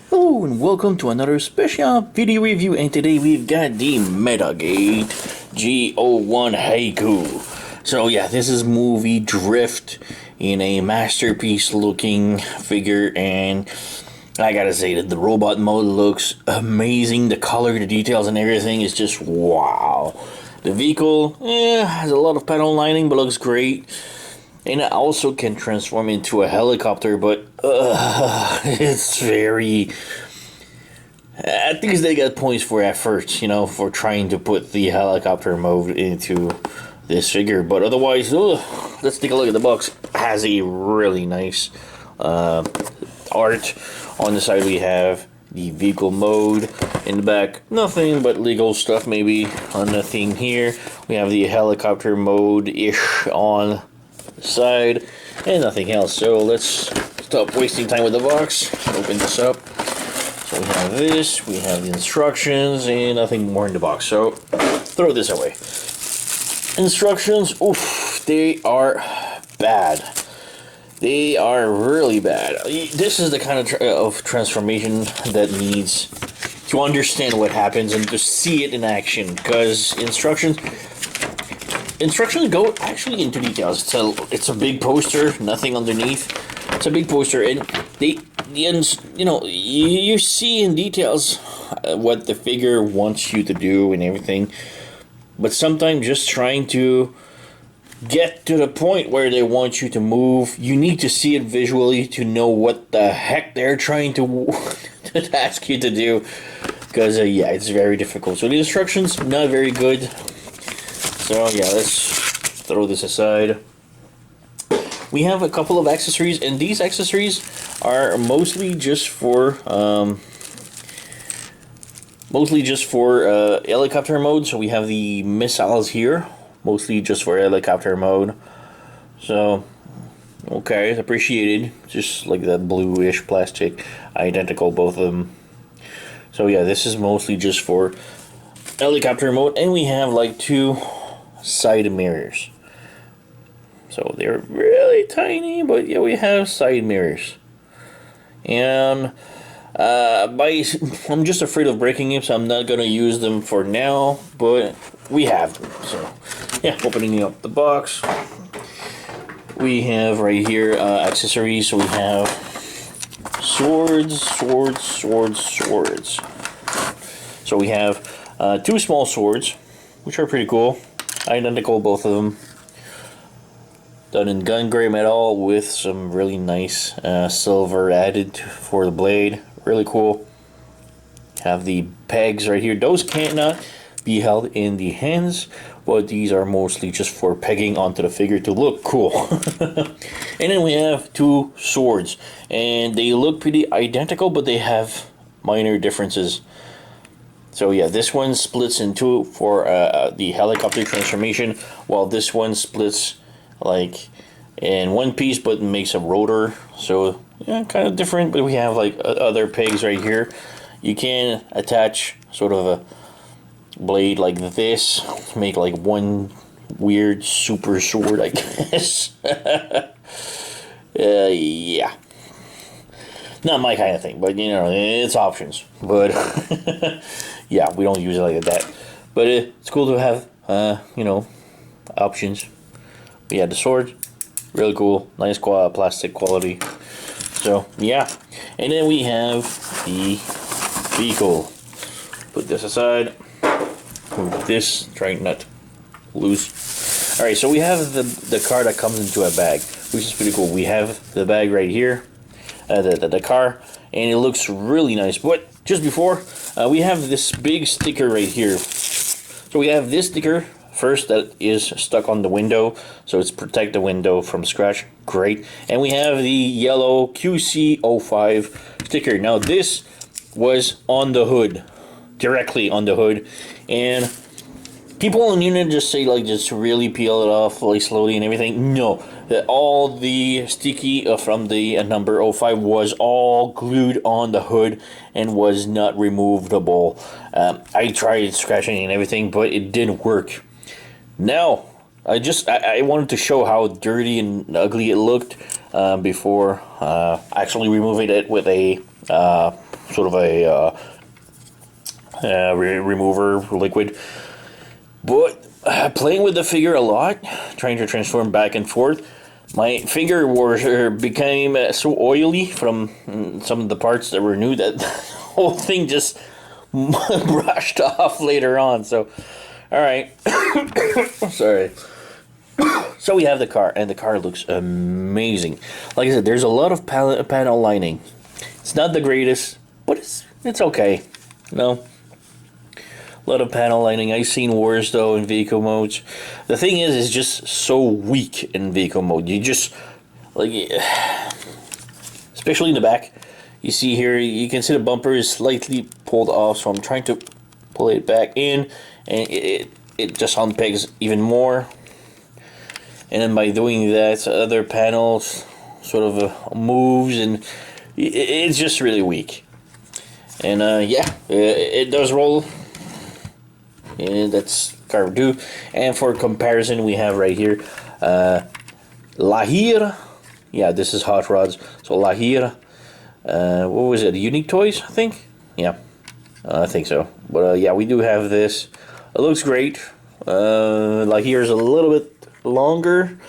Hello and welcome to another special video review, and today we've got the Metagate G-01 Haiku. So yeah, this is movie Drift in a masterpiece looking figure, and I gotta say that the robot mode looks amazing. The color, the details and everything is just wow. The vehicle has a lot of panel lining but looks great. And it also can transform into a helicopter, but it's very... At least they got points for effort, you know, for trying to put the helicopter mode into this figure. But otherwise, let's take a look at the box. It has a really nice art. On the side we have the vehicle mode. In the back, nothing but legal stuff maybe on the theme here. We have the helicopter mode-ish on side and nothing else. So let's stop wasting time with the box. Open this up. So we have this, we have the instructions, and nothing more in the box. So throw this away. Instructions, oof, they are bad. They are really bad. This is the kind of transformation that needs to understand what happens and to see it in action, because instructions go actually into details. It's a big poster, nothing underneath. It's a big poster, and you know, you see in details what the figure wants you to do and everything. But sometimes just trying to get to the point where they want you to move, you need to see it visually to know what the heck they're trying to ask you to do. Because yeah, it's very difficult. So the instructions, not very good. So yeah, let's throw this aside. We have a couple of accessories, and these accessories are mostly just for helicopter mode. So we have the missiles here, mostly just for helicopter mode. So okay, it's appreciated. Just like that bluish plastic, identical both of them. So yeah, this is mostly just for helicopter mode, and we have like two side mirrors. So they're really tiny, but yeah, we have side mirrors. And I'm just afraid of breaking them, so I'm not gonna use them for now, but we have them. So yeah, opening up the box, we have right here accessories. So we have swords. So we have two small swords, which are pretty cool. Identical, both of them. Done in gun gray metal with some really nice silver added for the blade. Really cool. Have the pegs right here. Those cannot be held in the hands, but these are mostly just for pegging onto the figure to look cool. And then we have two swords, and they look pretty identical, but they have minor differences. So yeah, this one splits in two for the helicopter transformation, while this one splits like in one piece but makes a rotor. So yeah, kind of different, but we have like other pegs right here. You can attach sort of a blade like this to make like one weird super sword, I guess. Yeah, not my kind of thing, but you know, it's options. But yeah, we don't use it like that, but it's cool to have you know, options. We had the sword, really cool, nice plastic quality. So yeah, and then we have the vehicle. Put this aside. Move this, try not to lose. All right, so we have the car that comes into a bag, which is pretty cool. We have the bag right here, the car, and it looks really nice. But just before, we have this big sticker right here. So we have this sticker first that is stuck on the window, so it's protect the window from scratch. Great. And we have the yellow QC05 sticker. Now this was on the hood, directly on the hood, and people on the internet just say like just really peel it off like slowly and everything. No, that all the sticky from the number 05 was all glued on the hood and was not removable. I tried scratching and everything, but it didn't work. Now, I wanted to show how dirty and ugly it looked before actually removing it with a sort of a remover liquid. But playing with the figure a lot, trying to transform back and forth, my finger became so oily from some of the parts that were new that the whole thing just brushed off later on. So, all right, sorry. So we have the car, and the car looks amazing. Like I said, there's a lot of panel lining. It's not the greatest, but it's okay. You know, a lot of panel lining. I've seen worse though in vehicle modes. The thing is, it's just so weak in vehicle mode. You just like, especially in the back. You see here, you can see the bumper is slightly pulled off, so I'm trying to pull it back in, and it just unpegs even more. And then by doing that, other panels sort of moves, and it's just really weak. And yeah, it does roll. And that's car do. And for comparison, we have right here Lahir. Yeah, this is Hot Rods. So Lahir, what was it? Unique Toys, I think. Yeah, I think so. But yeah, we do have this. It looks great. Lahir is a little bit longer,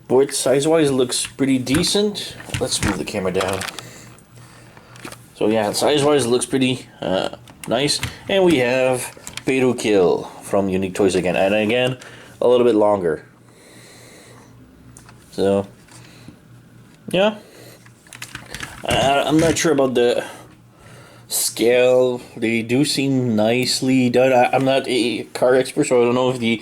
but size-wise looks pretty decent. Let's move the camera down. So yeah, size-wise looks pretty nice. And we have Pay to Kill from Unique Toys again, and again a little bit longer. So yeah, I'm not sure about the scale. They do seem nicely done. I'm not a car expert, so I don't know if the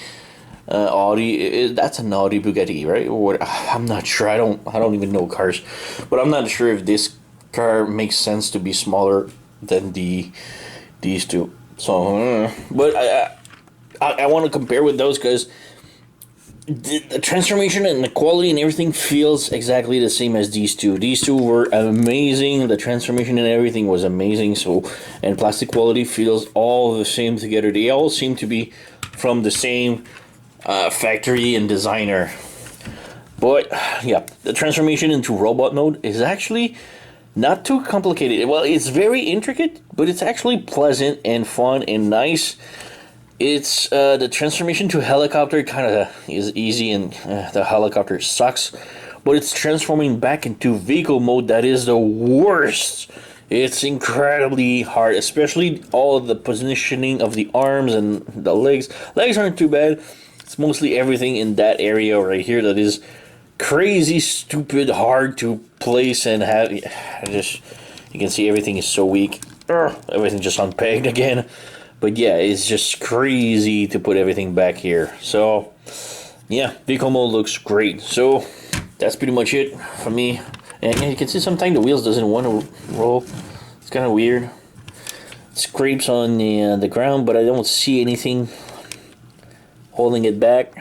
Audi, that's an Audi Bugatti, right? Or what? I'm not sure. I don't even know cars, but I'm not sure if this car makes sense to be smaller than these two. So, but I want to compare with those because the transformation and the quality and everything feels exactly the same as these two. These two were amazing. The transformation and everything was amazing. So, and plastic quality feels all the same together. They all seem to be from the same factory and designer. But yeah, the transformation into robot mode is actually not too complicated. Well, it's very intricate, but it's actually pleasant and fun and nice. It's the transformation to helicopter kind of is easy, and the helicopter sucks. But it's transforming back into vehicle mode that is the worst. It's incredibly hard, especially all of the positioning of the arms and the legs. Legs aren't too bad. It's mostly everything in that area right here that is crazy, stupid, hard to place and have. You can see everything is so weak. Everything just unpegged again. But yeah, it's just crazy to put everything back here. So yeah, vehicle mode looks great. So that's pretty much it for me. And you can see sometimes the wheels doesn't want to roll. It's kind of weird. It scrapes on the ground, but I don't see anything holding it back.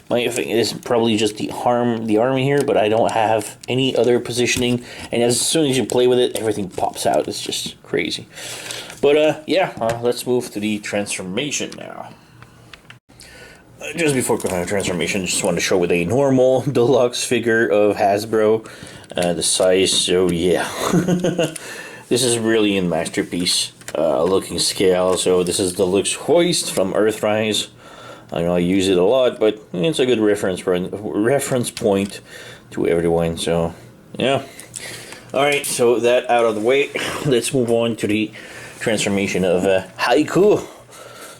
My thing is probably just the arm here, but I don't have any other positioning. And as soon as you play with it, everything pops out. It's just crazy. But yeah, let's move to the transformation now. Just before transformation, just want to show with a normal deluxe figure of Hasbro, the size. So yeah, this is really a masterpiece looking scale. So this is the Deluxe Hoist from Earthrise. I know I use it a lot, but it's a good reference point to everyone. So yeah. All right, so that out of the way, let's move on to the transformation of Haiku.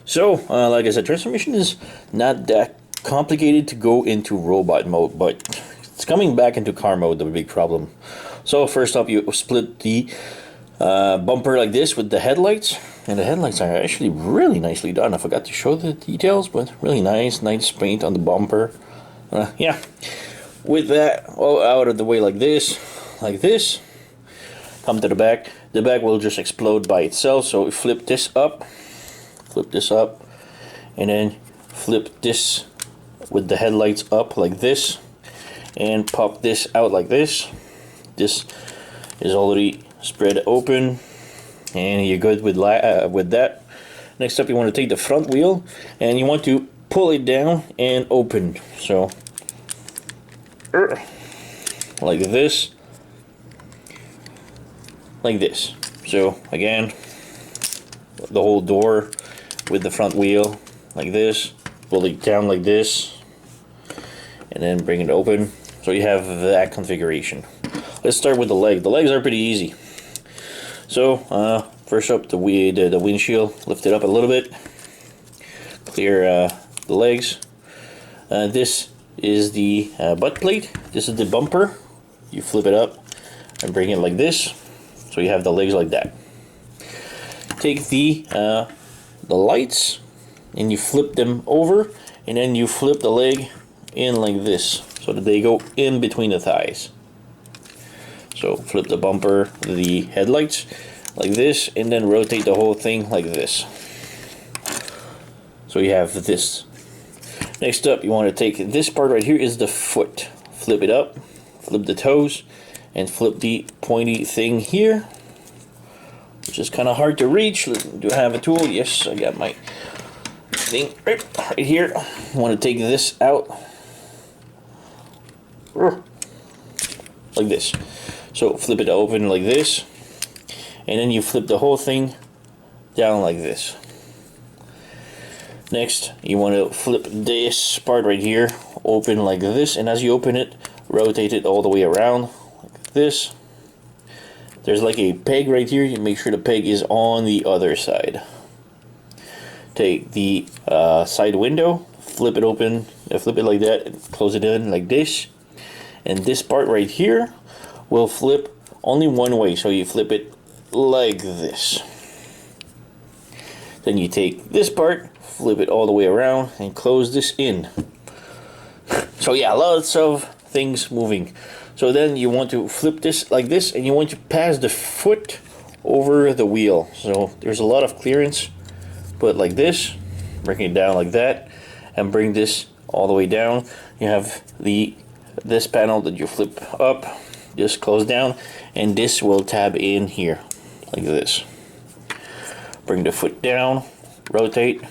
So, like I said, transformation is not that complicated to go into robot mode, but it's coming back into car mode, the big problem. So first up, you split the bumper like this with the headlights, and the headlights are actually really nicely done. I forgot to show the details, but really nice paint on the bumper. Yeah, with that all out of the way like this, come to the back. The back will just explode by itself, so we flip this up, and then flip this with the headlights up like this, and pop this out like this. This is already spread open, and you're good with that. Next up, you want to take the front wheel, and you want to pull it down and open. So, like this. So again, the whole door with the front wheel like this, pull it down like this, and then bring it open. So you have that configuration. Let's start with the leg. The legs are pretty easy. So first up, the windshield, lift it up a little bit, clear the legs. This is the butt plate. This is the bumper. You flip it up and bring it like this, so you have the legs like that. Take the lights and you flip them over, and then you flip the leg in like this, so that they go in between the thighs. So flip the bumper, the headlights like this, and then rotate the whole thing like this. So you have this. Next up, you want to take this part right here is the foot. Flip it up, flip the toes, and flip the pointy thing here, which is kind of hard to reach. Do I have a tool? Yes, I got my thing right here. You want to take this out like this. So flip it open like this, and then you flip the whole thing down like this. Next, you want to flip this part right here open like this, and as you open it, rotate it all the way around like this. There's like a peg right here. You make sure the peg is on the other side. Take the side window, flip it open, flip it like that, and close it in like this. And this part right here will flip only one way, so you flip it like this. Then you take this part, flip it all the way around, and close this in. So yeah, lots of things moving. So then you want to flip this like this, and you want to pass the foot over the wheel. So there's a lot of clearance. Put like this, bring it down like that, and bring this all the way down. You have this panel that you flip up, just close down, and this will tab in here like this. Bring the foot down, rotate,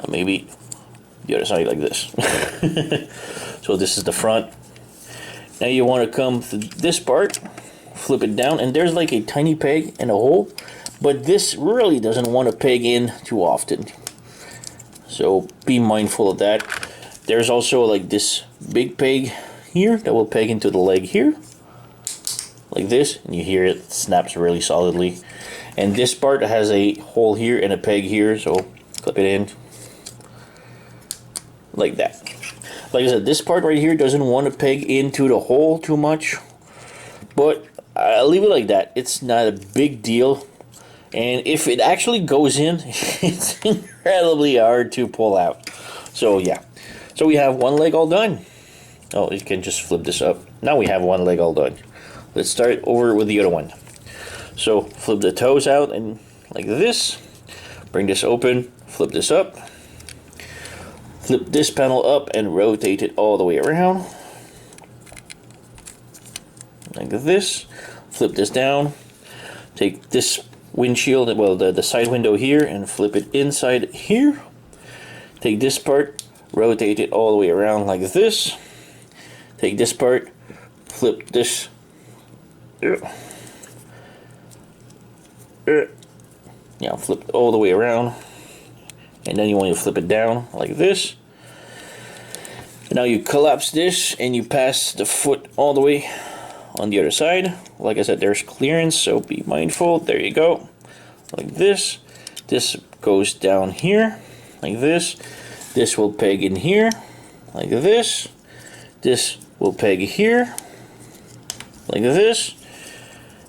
maybe the other side like this. So this is the front. Now you want to come to this part, flip it down, and there's like a tiny peg and a hole, but this really doesn't want to peg in too often, so be mindful of that. There's also like this big peg here that will peg into the leg here like this, and you hear it snaps really solidly. And this part has a hole here and a peg here, so clip it in like that. Like I said, this part right here doesn't want to peg into the hole too much, but I'll leave it like that. It's not a big deal, and if it actually goes in, it's incredibly hard to pull out. So yeah, so we have one leg all done. Oh, you can just flip this up. Now we have one leg all done. Let's start over with the other one. So flip the toes out and like this, bring this open, flip this up, flip this panel up and rotate it all the way around like this. Flip this down, take this windshield, well the side window here, and flip it inside here. Take this part, rotate it all the way around like this. Take this part, flip this yeah, flip it all the way around, and then you want to flip it down like this. And now you collapse this and you pass the foot all the way on the other side. Like I said, there's clearance, so be mindful. There you go, like this. This goes down here like this. This will peg in here like this. This will peg here like this.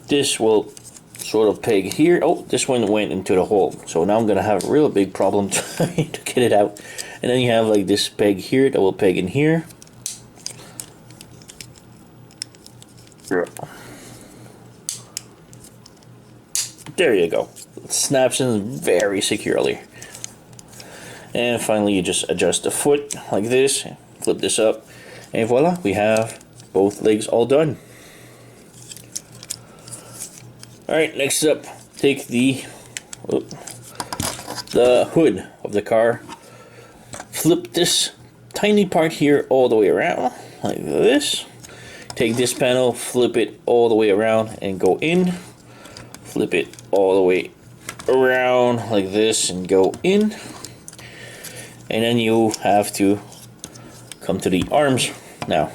This will sort of peg here. Oh, this one went into the hole, so now I'm gonna have a real big problem trying to get it out. And then you have like this peg here that will peg in here. There you go. It snaps in very securely. And finally you just adjust the foot like this, flip this up, and voila, we have both legs all done. Alright, next up, take the hood of the car, flip this tiny part here all the way around like this. Take this panel, flip it all the way around and go in flip it all the way around like this and go in. And then you have to come to the arms now.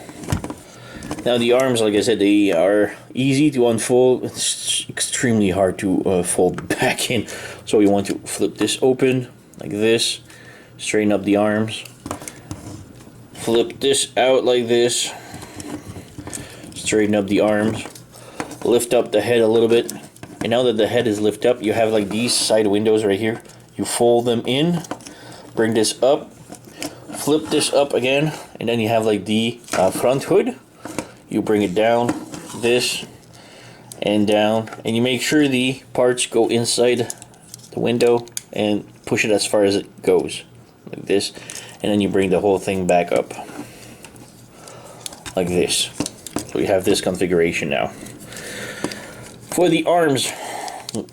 Now the arms, like I said, they are easy to unfold. It's extremely hard to fold back in. So you want to flip this open like this, straighten up the arms, flip this out like this, straighten up the arms, lift up the head a little bit. And now that the head is lifted up, you have like these side windows right here. You fold them in, bring this up, flip this up again, and then you have like the front hood. You bring it down, this, and down, and you make sure the parts go inside the window and push it as far as it goes, like this, and then you bring the whole thing back up, like this. So we have this configuration now. For the arms,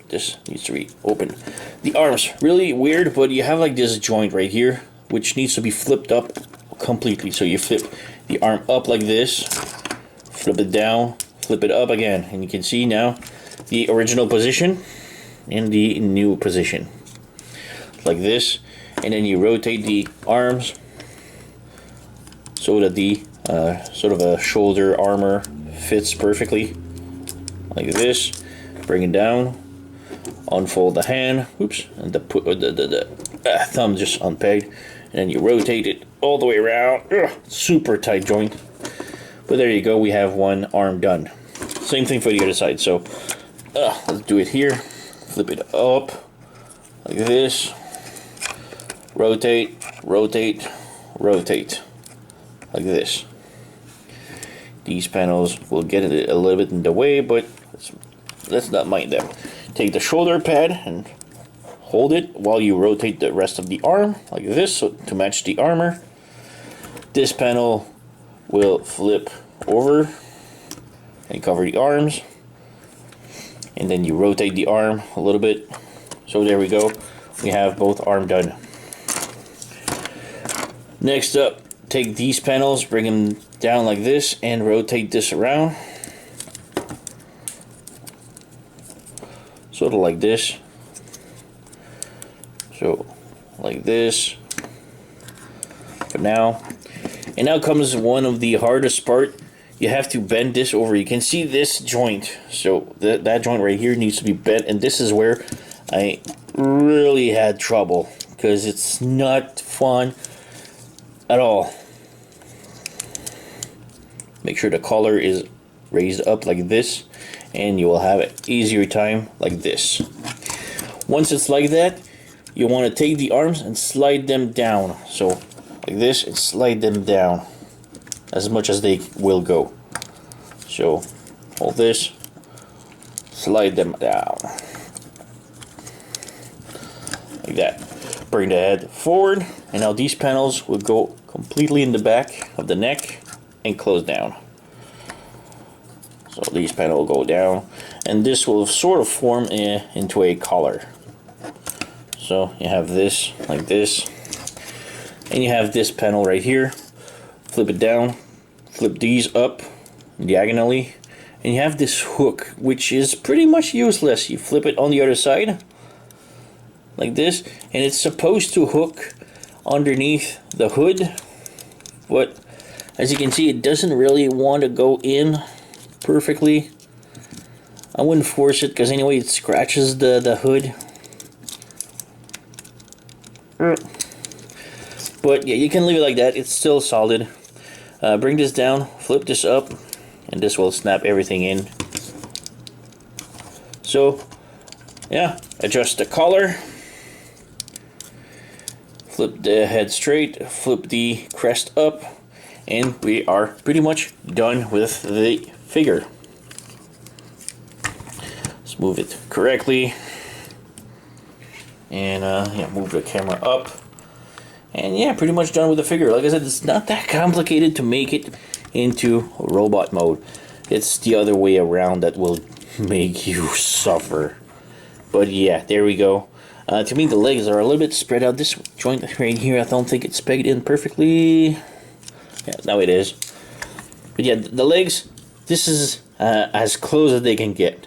this needs to be open. The arms, really weird, but you have like this joint right here, which needs to be flipped up completely. So you flip the arm up like this, flip it down, flip it up again, and you can see now the original position and the new position, like this. And then you rotate the arms so that the sort of a shoulder armor fits perfectly, like this. Bring it down, unfold the hand, oops, and the thumb just unpegged, and then you rotate it all the way around. Ugh, super tight joint. But there you go, we have one arm done. Same thing for the other side. So let's do it here. Flip it up like this. Rotate, rotate, rotate, like this. These panels will get it a little bit in the way, but let's not mind them. Take the shoulder pad and hold it while you rotate the rest of the arm like this, so to match the armor. This panel will flip over and cover the arms, and then you rotate the arm a little bit. So there we go, we have both arms done. Next up, take these panels, bring them down like this, and rotate this around, sort of like this. So like this for now. And now comes one of the hardest part. You have to bend this over. You can see this joint. So that joint right here needs to be bent, and this is where I really had trouble, because it's not fun at all. Make sure the collar is raised up like this, and you will have an easier time like this. Once it's like that, you want to take the arms and slide them down. So like this, and slide them down as much as they will go. So hold this, slide them down like that. Bring the head forward, and now these panels will go completely in the back of the neck and close down. So these panels will go down, and this will sort of form into a collar. So you have this like this, and you have this panel right here. Flip it down, flip these up diagonally, and you have this hook, which is pretty much useless. You flip it on the other side like this, and it's supposed to hook underneath the hood, but as you can see, it doesn't really want to go in perfectly. I wouldn't force it, because anyway it scratches the hood. But yeah, you can leave it like that, it's still solid. Bring this down, flip this up, and this will snap everything in. So yeah, adjust the collar, flip the head straight, flip the crest up, and we are pretty much done with the figure. Let's move it correctly, and yeah, move the camera up. And yeah, pretty much done with the figure. Like I said, it's not that complicated to make it into robot mode. It's the other way around that will make you suffer. But yeah, there we go. To me, the legs are a little bit spread out. This joint right here, I don't think it's pegged in perfectly. Yeah, now it is. But yeah, the legs, this is as close as they can get.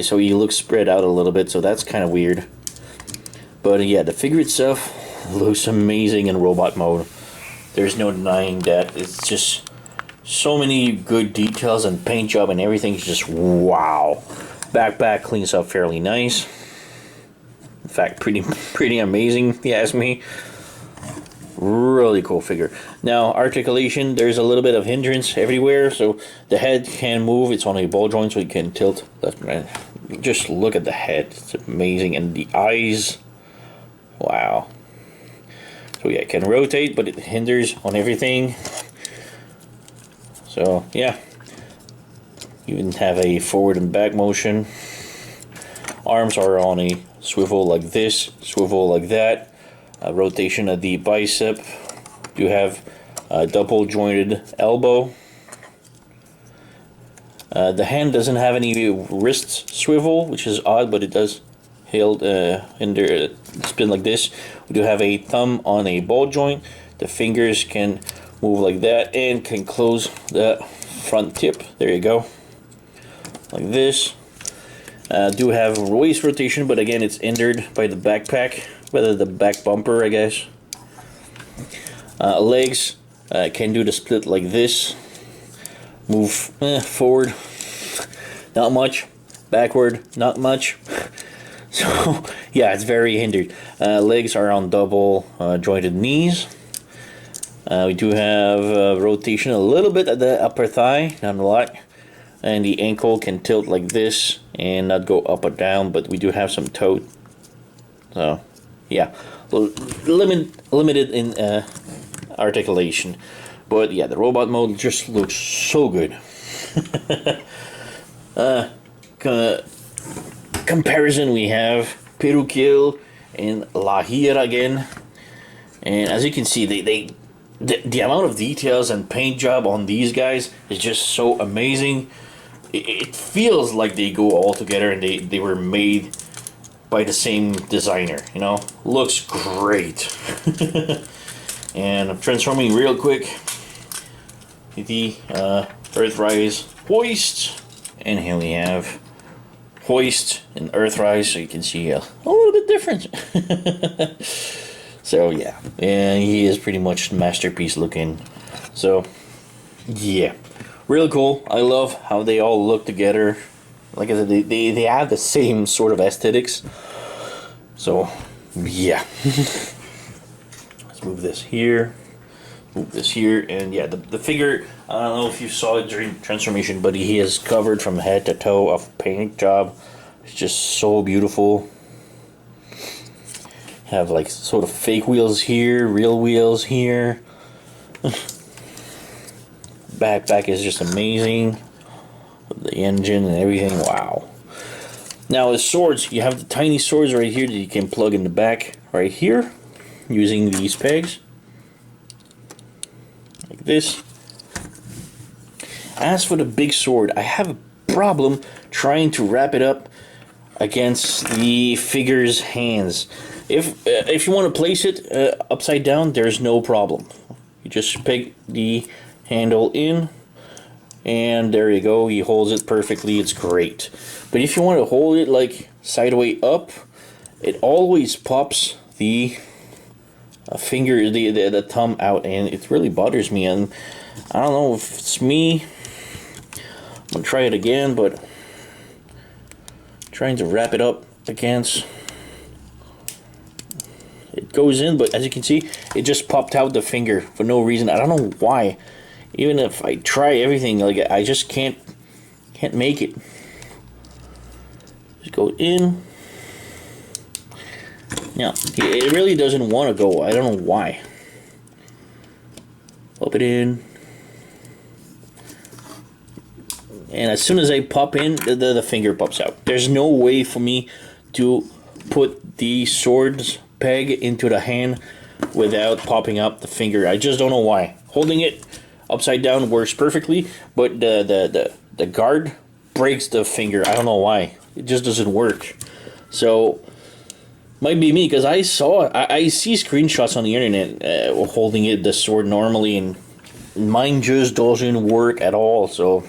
so he looks spread out a little bit, so that's kind of weird. But yeah, the figure itself looks amazing in robot mode. There's no denying that. It's just so many good details and paint job and everything's just wow. Backpack cleans up fairly nice. In fact, pretty amazing if you ask me. Really cool figure. Now, articulation, there's a little bit of hindrance everywhere, so the head can move. It's on a ball joint, so it can tilt left and right. Just look at the head. It's amazing. And the eyes, wow. So yeah, it can rotate, but it hinders on everything. So yeah, you even have a forward and back motion. Arms are on a swivel like this, swivel like that. Rotation of the bicep. You have a double jointed elbow. The hand doesn't have any wrist swivel, which is odd, but it does hinder spin like this. We do have a thumb on a ball joint. The fingers can move like that and can close the front tip. There you go, like this. Do have waist rotation, but again, it's hindered by the backpack, whether the back bumper, I guess. Legs can do the split like this. Move forward, not much. Backward, not much. So yeah, it's very hindered. Legs are on double jointed knees. We do have rotation a little bit at the upper thigh, not a lot. And the ankle can tilt like this and not go up or down, but we do have some toe. So yeah, limited in articulation. But yeah, the robot mode just looks so good. Comparison, we have Perukil and Lahir again. And as you can see, the amount of details and paint job on these guys is just so amazing. It feels like they go all together and they were made by the same designer, you know? Looks great. And I'm transforming real quick. The Earthrise Hoist. And here we have Hoist and Earthrise, so you can see a little bit different. So yeah, and he is pretty much masterpiece looking. So yeah, real cool. I love how they all look together. Like I said, they have the same sort of aesthetics. So yeah. Let's move this here. Move this here, and yeah, the figure, I don't know if you saw it during transformation, but he is covered from head to toe of paint job. It's just so beautiful. Have like sort of fake wheels here, real wheels here. Backpack is just amazing. The engine and everything, wow. Now the swords, you have the tiny swords right here that you can plug in the back right here using these pegs. Like this. As for the big sword, I have a problem trying to wrap it up against the figure's hands. If you want to place it upside down, there's no problem. You just peg the handle in, and there you go. He holds it perfectly. It's great. But if you want to hold it like sideways up, it always pops the finger, the thumb out, and it really bothers me. And I don't know if it's me. I'm gonna try it again, but trying to wrap it up against. It goes in, but as you can see, it just popped out the finger for no reason. I don't know why. Even if I try everything, like I just can't make it. Just go in. Now, it really doesn't want to go. I don't know why. Pop it in. And as soon as I pop in, the finger pops out. There's no way for me to put the sword's peg into the hand without popping up the finger. I just don't know why. Holding it upside down works perfectly, but the guard breaks the finger. I don't know why. It just doesn't work. So might be me, because I see screenshots on the internet holding it the sword normally, and mine just doesn't work at all. So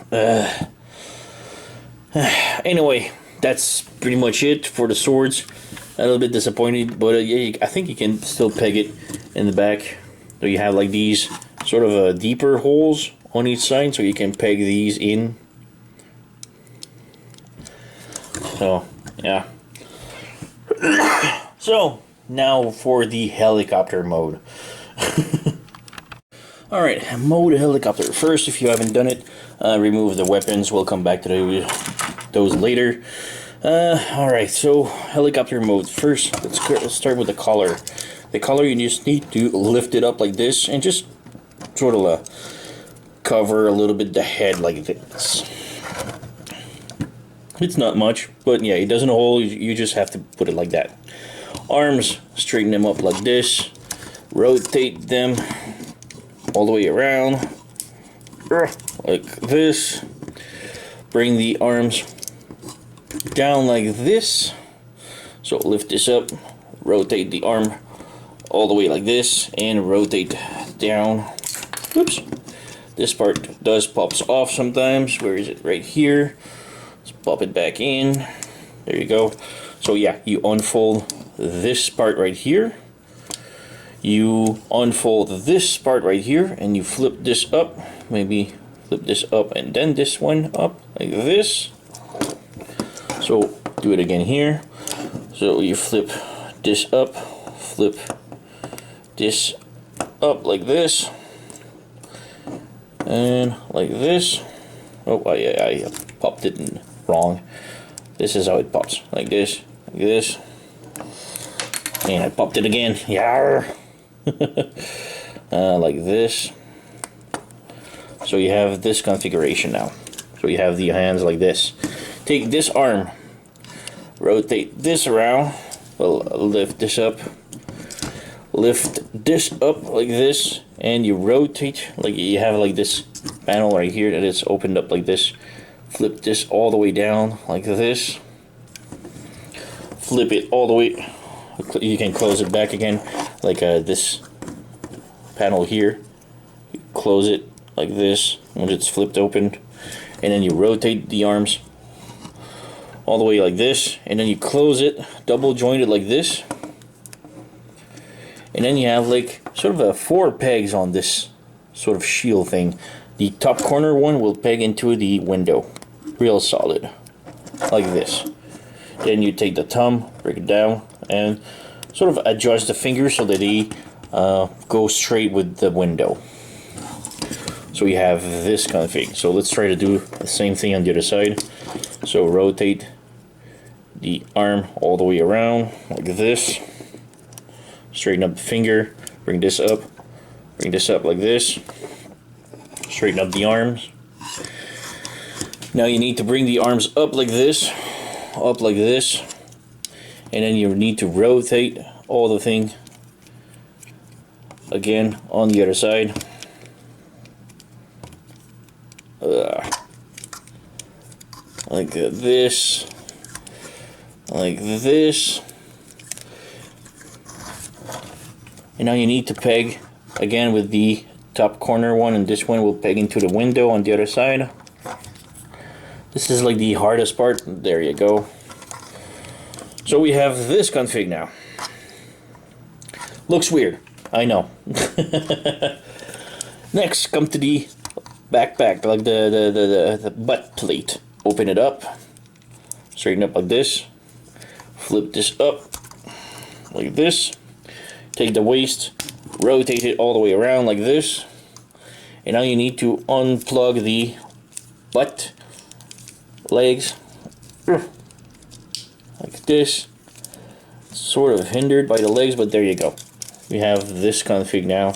anyway, that's pretty much it for the swords. A little bit disappointed, but yeah, I think you can still peg it in the back. So you have like these sort of deeper holes on each side, so you can peg these in. So yeah. So now for the helicopter mode. Alright, mode helicopter. First, if you haven't done it, remove the weapons. We'll come back to those later. Alright, so helicopter mode. First, let's start with the collar. The collar, you just need to lift it up like this and just sort of cover a little bit the head like this. It's not much, but yeah, it doesn't hold. You just have to put it like that. Arms, straighten them up like this. Rotate them all the way around like this. Bring the arms down like this. So lift this up, rotate the arm all the way like this, and rotate down. Oops, this part does pops off sometimes. Where is it? Right here. Let's pop it back in. There you go. So yeah, you unfold this part right here. You unfold this part right here, and you flip this up. Maybe flip this up and then this one up like this. So do it again here. So you flip this up, flip this up like this, and like this. Oh, I popped it in wrong. This is how it pops, like this, and I popped it again. Yeah. Like this. So you have this configuration now. So you have the hands like this. Take this arm, rotate this around. Well, lift this up like this, and you rotate, like you have like this panel right here that is opened up like this. Flip this all the way down like this. Flip it all the way. You can close it back again, like this panel here. You close it like this when it's flipped open, and then you rotate the arms all the way like this, and then you close it, double joint it like this, and then you have like sort of 4 pegs on this sort of shield thing. The top corner one will peg into the window, real solid, like this. Then you take the thumb, break it down, and sort of adjust the fingers so that they go straight with the window. So you have this kind of thing. So let's try to do the same thing on the other side. So rotate the arm all the way around like this. Straighten up the finger, bring this up like this. Straighten up the arms. Now you need to bring the arms up like this, and then you need to rotate all the thing again on the other side. Like this, like this. And now you need to peg again with the top corner one, and this one will peg into the window on the other side. This is like the hardest part. There you go. So we have this config now. Looks weird, I know. Next, come to the backpack, like the butt plate. Open it up, straighten up like this, flip this up like this, take the waist, rotate it all the way around like this, and now you need to unplug the butt legs like this. Sort of hindered by the legs, but there you go. We have this config now.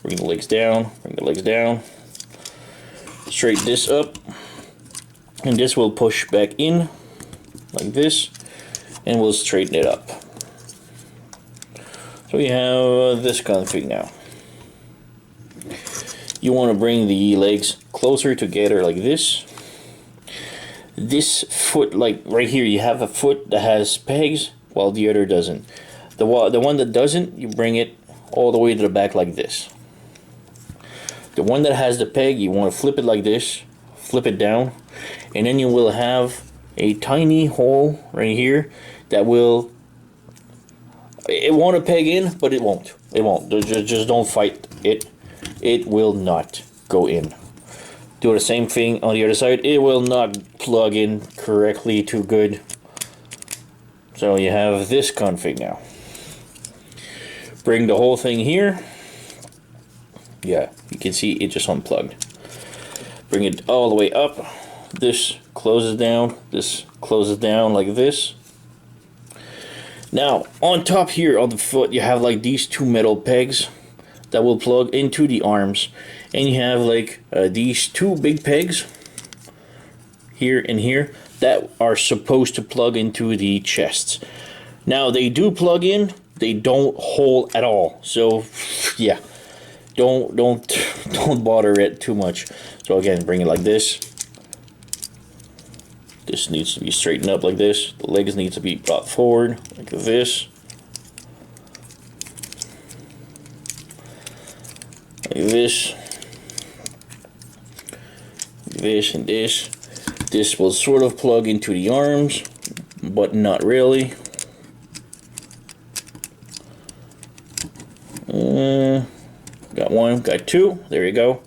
Bring the legs down, straighten this up, and this will push back in like this, and we'll straighten it up. So we have this config now. You want to bring the legs closer together like this. This foot, like right here, you have a foot that has pegs while the other doesn't. The one that doesn't, you bring it all the way to the back like this. The one that has the peg, you want to flip it like this, flip it down, and then you will have a tiny hole right here that will, it won't a peg in, but it won't. It won't. Just don't fight it. It will not go in. Do the same thing on the other side. It will not plug in correctly too good. So you have this config now. Bring the whole thing here. Yeah, you can see it just unplugged. Bring it all the way up. This closes down. This closes down like this. Now, on top here on the foot, you have like these two metal pegs that will plug into the arms. And you have like these two big pegs here and here that are supposed to plug into the chests. Now, they do plug in. They don't hold at all. So, yeah. Don't bother it too much. So again, bring it like this. This needs to be straightened up like this. The legs need to be brought forward like this. Like this. This and this. This will sort of plug into the arms, but not really. Got one, got two, there you go.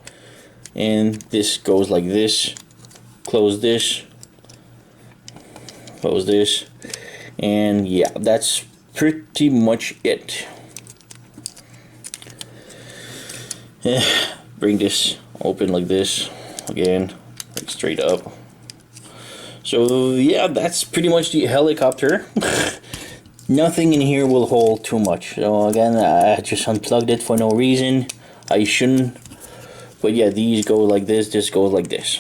And this goes like this. Close this. Close this. And yeah, that's pretty much it. Bring this open like this. Again, like straight up. So yeah, that's pretty much the helicopter. Nothing in here will hold too much. So again, I just unplugged it for no reason. I shouldn't. But yeah, these go like this. This goes like this.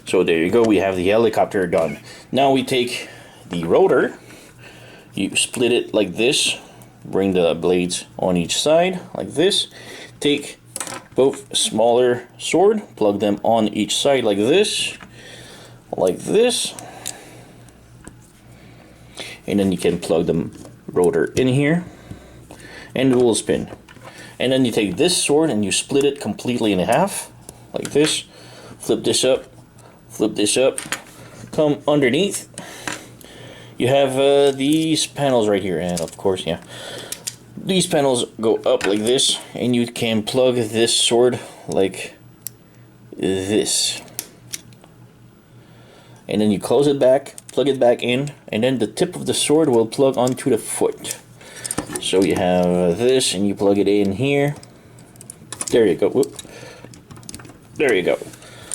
So there you go. We have the helicopter done. Now we take the rotor. You split it like this. Bring the blades on each side like this. Take both smaller sword, plug them on each side like this, and then you can plug the rotor in here, and it will spin. And then you take this sword and you split it completely in half, like this. Flip this up, come underneath. You have these panels right here, and of course, yeah. These panels go up like this, and you can plug this sword like this. And then you close it back, plug it back in, and then the tip of the sword will plug onto the foot. So you have this, and you plug it in here. There you go. Whoop. There you go.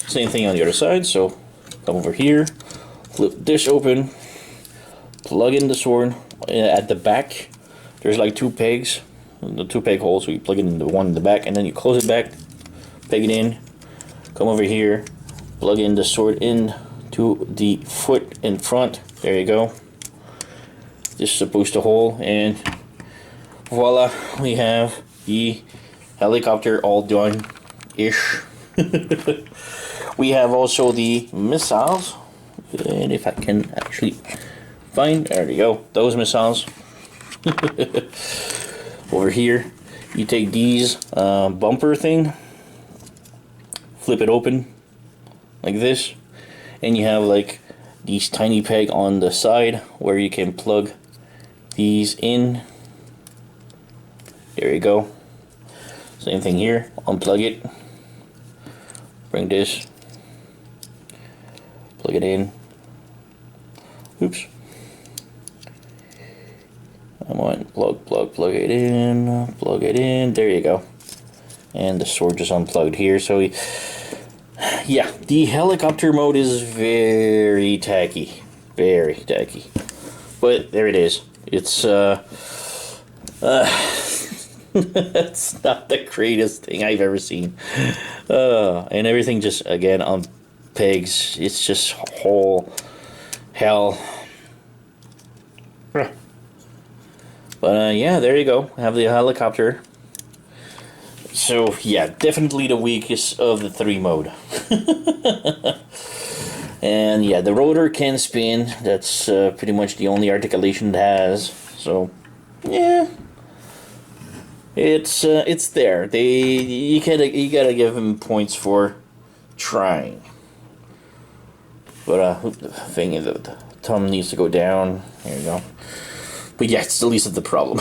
Same thing on the other side, so come over here, flip this open, plug in the sword at the back. There's like two pegs, the two peg holes, so you plug it in the one in the back, and then you close it back, peg it in, come over here, plug in the sword in to the foot in front. There you go. This is supposed to hold, and voila, we have the helicopter all done-ish. We have also the missiles, and if I can actually find, there we go, those missiles. Over here, you take these bumper thing, flip it open like this, and you have like these tiny peg on the side where you can plug these in. There you go. Same thing here. Unplug it. Bring this. Plug it in. Oops. Come on, plug it in, there you go. And the sword just unplugged here, so yeah, the helicopter mode is very tacky. But there it is. It's, it's not the greatest thing I've ever seen. And everything just, again, on pegs, it's just whole hell. But yeah, there you go. Have the helicopter. So yeah, definitely the weakest of the three mode. And yeah, the rotor can spin. That's pretty much the only articulation it has. So, yeah, it's there. You gotta give him points for trying. But the thing is, the thumb needs to go down. There you go. But yeah, it's the least of the problem.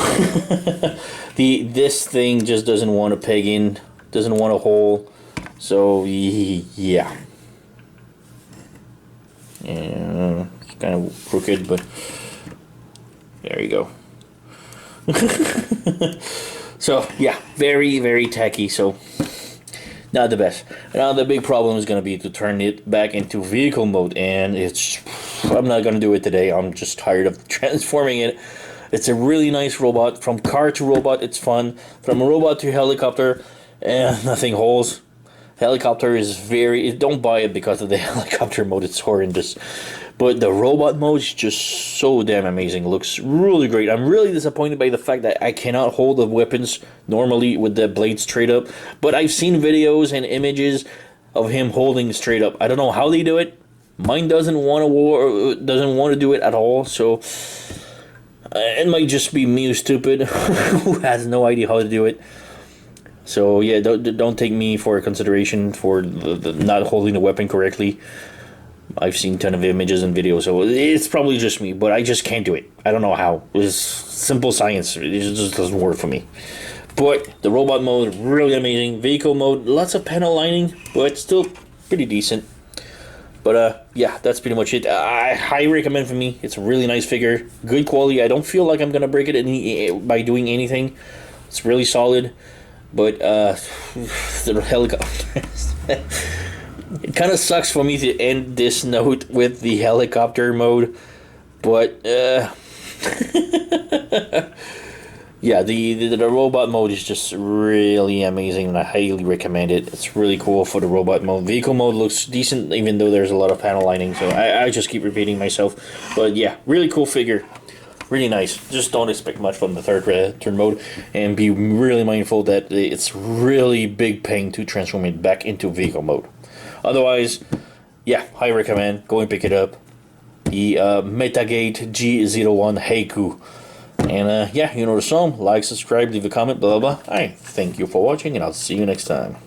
This thing just doesn't want to peg in, doesn't want a hole. So yeah. Yeah, it's kind of crooked, but there you go. So yeah, very, very tacky. So not the best. Now the big problem is going to be to turn it back into vehicle mode, and I'm not going to do it today. I'm just tired of transforming it. It's a really nice robot. From car to robot, it's fun. From a robot to helicopter, nothing holds. Helicopter is don't buy it because of the helicopter mode. It's horrendous. But the robot mode is just so damn amazing. Looks really great. I'm really disappointed by the fact that I cannot hold the weapons normally with the blade straight up. But I've seen videos and images of him holding straight up. I don't know how they do it. Mine doesn't want to do it at all. So it might just be me who's stupid, who has no idea how to do it. So yeah, don't take me for consideration for the not holding the weapon correctly. I've seen a ton of images and videos, so it's probably just me, but I just can't do it. I don't know how. It's simple science. It just doesn't work for me. But the robot mode, really amazing. Vehicle mode, lots of panel lining, but still pretty decent. But yeah, that's pretty much it. I highly recommend for me. It's a really nice figure, good quality. I don't feel like I'm gonna break it by doing anything. It's really solid. But the helicopter. It kind of sucks for me to end this note with the helicopter mode, but yeah, the robot mode is just really amazing, and I highly recommend it. It's really cool for the robot mode. Vehicle mode looks decent, even though there's a lot of panel lining, so I just keep repeating myself. But yeah, really cool figure. Really nice. Just don't expect much from the third turn mode, and be really mindful that it's really big pain to transform it back into vehicle mode. Otherwise, yeah, I recommend. Go and pick it up. The Metagate G-01 Haiku. And yeah, you know the song. Like, subscribe, leave a comment, blah, blah, blah. I thank you for watching, and I'll see you next time.